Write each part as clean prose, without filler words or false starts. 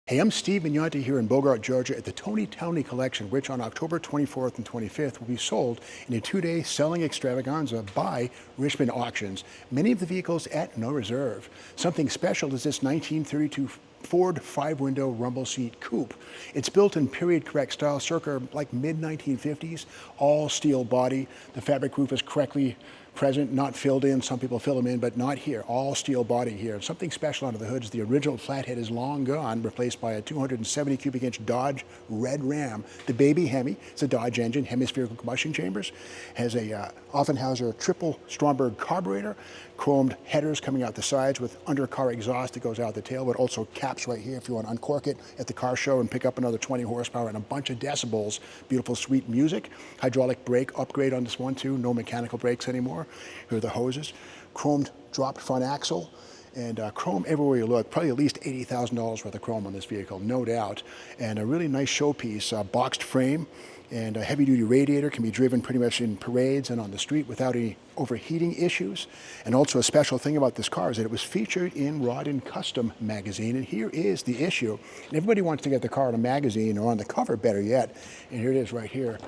Hey, I'm Steve Magnante here in Bogart, Georgia at the Tony Townley Collection, which on October 24th and 25th will be sold in a two-day selling extravaganza by Richmond Auctions. Many of the vehicles at no reserve. Something special is this 1932 Ford 5-window rumble seat coupe. It's built in period correct style circa like mid-1950s, all steel body. The fabric roof is correctly present, not filled in. Some people fill them in, but not here. All steel body here. Something special under the hood is the original flathead is long gone, replaced by a 270 cubic inch Dodge Red Ram. The baby Hemi, it's a Dodge engine, hemispherical combustion chambers, has a Offenhauser Triplet Stromberg carburetor, chromed headers coming out the sides with undercar exhaust that goes out the tail, but also caps right here if you want to uncork it at the car show and pick up another 20 horsepower and a bunch of decibels. Beautiful, sweet music. Hydraulic brake upgrade on this one too. No mechanical brakes anymore. Here are the hoses. Chromed dropped front axle. And chrome everywhere you look, probably at least $80,000 worth of chrome on this vehicle, no doubt. And a really nice showpiece, boxed frame, and a heavy-duty radiator, can be driven pretty much in parades and on the street without any overheating issues. And also a special thing about this car is that it was featured in Rod and Custom magazine, and here is the issue. And everybody wants to get the car in a magazine or on the cover, better yet. And here it is right here.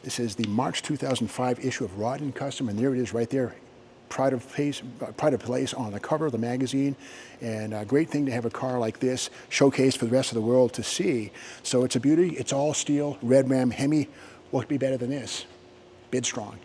This is the March 2005 issue of Rod and Custom, and there it is right there. Pride of place on the cover of the magazine, and a great thing to have a car like this showcased for the rest of the world to see. So it's a beauty. It's all steel, Red Ram Hemi. What could be better than this? Bid strong.